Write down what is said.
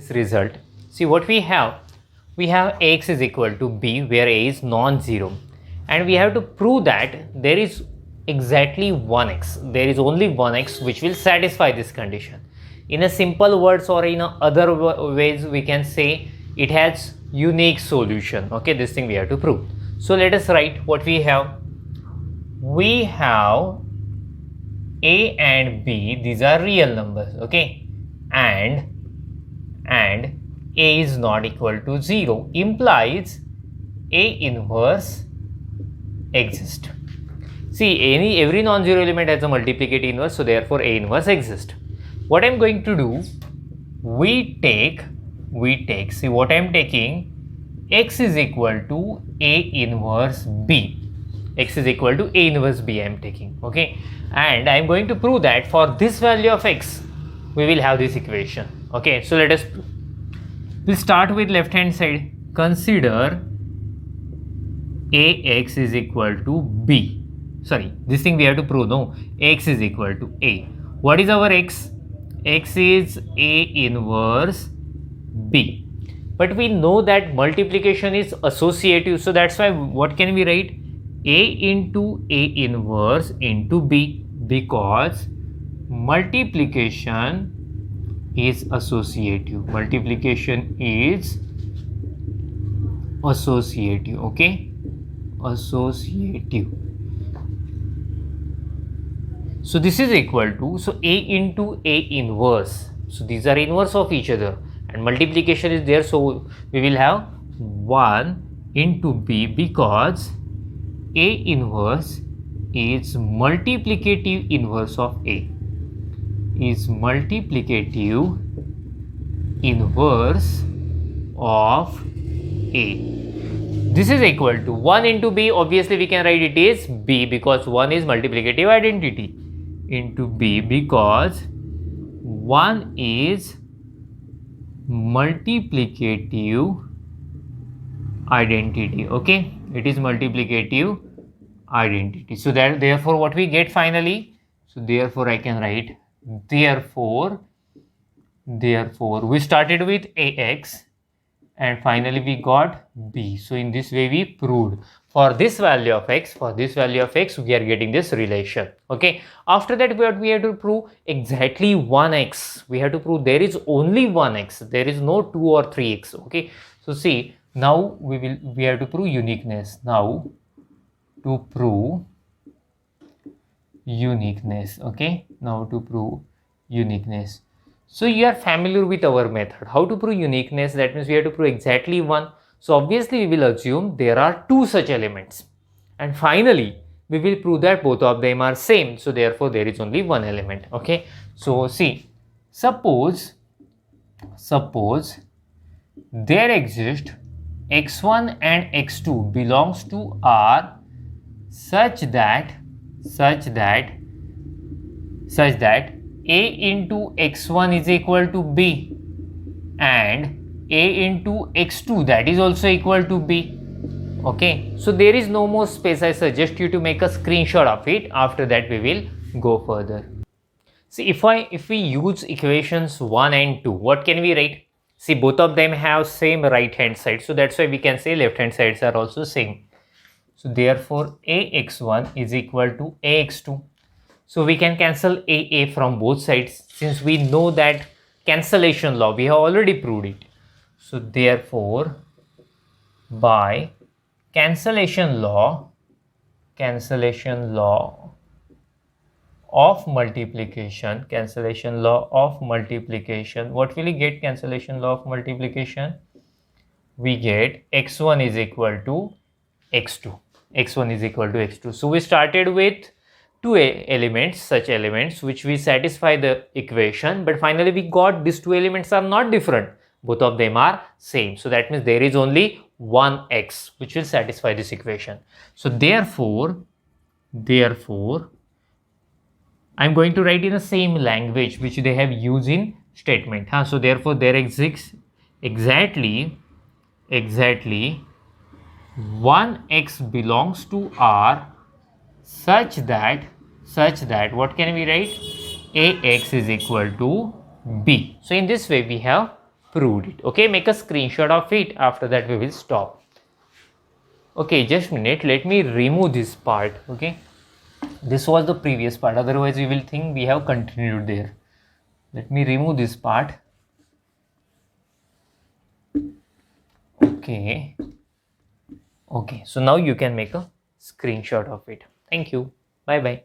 this result, see what we have Ax is equal to b where a is non-zero, and we have to prove that there is exactly one x, there is only one x which will satisfy this condition. In a simple words or in other ways we can say it has unique solution. Okay, this thing we have to prove. So let us write what we have. We have a and b, these are real numbers, okay, and a is not equal to 0 implies a inverse exists. See, every non-zero element has a multiplicative inverse, so therefore a inverse exists. What I am going to do, we take, see what I am taking, x is equal to a inverse b. X is equal to a inverse b I am taking, okay, and I am going to prove that for this value of x, we will have this equation. Okay, so let us prove. We'll start with left hand side. Consider ax is equal to b. Sorry, this thing we have to prove. No, x is equal to a. What is our x? X is a inverse b. But we know that multiplication is associative, so that's why what can we write? A into a inverse into b, because multiplication is associative. Multiplication is associative, okay, associative. So this is equal to, so a into a inverse, so these are inverse of each other and multiplication is there, so we will have 1 into b, because a inverse is multiplicative inverse of a, is multiplicative inverse of a. This is equal to 1 into b, obviously we can write it is b because 1 is multiplicative identity, into b because 1 is multiplicative identity, okay, it is multiplicative identity. So that therefore what we get finally, so therefore I can write therefore we started with ax and finally we got b. So in this way we proved for this value of x, we are getting this relation. Okay, after that what we have to prove? Exactly 1x. We have to prove there is only 1x, there is no 2 or 3x. Okay, so see, now we have to prove uniqueness. Now to prove uniqueness, okay, now to prove uniqueness. So you are familiar with our method, how to prove uniqueness. That means we have to prove exactly one. So obviously we will assume there are two such elements, and finally we will prove that both of them are same, so therefore there is only one element. Okay, so see, suppose there exist x1 and x2 belongs to R such that a into x1 is equal to b and a into x2 that is also equal to b. Okay, so there is no more space. I suggest you to make a screenshot of it. After that we will go further. See, if we use equations 1 and 2, what can we write? See, both of them have same right hand side, so that's why we can say left hand sides are also same. So therefore ax1 is equal to ax2. So we can cancel a from both sides, since we know that cancellation law, we have already proved it. So therefore by cancellation law of multiplication, what will we get? Cancellation law of multiplication, we get x1 is equal to x2. So we started with two elements, such elements which we satisfy the equation, but finally we got these two elements are not different, both of them are same. So that means there is only one x which will satisfy this equation. So therefore I am going to write in the same language which they have used in statement. So therefore there exists exactly 1x belongs to R such that what can we write? Ax is equal to b. So in this way we have proved it. Okay, make a screenshot of it. After that we will stop. Okay, just a minute, let me remove this part. Okay, this was the previous part, otherwise we will think we have continued there. Let me remove this part. Okay, so now you can make a screenshot of it. Thank you. Bye bye.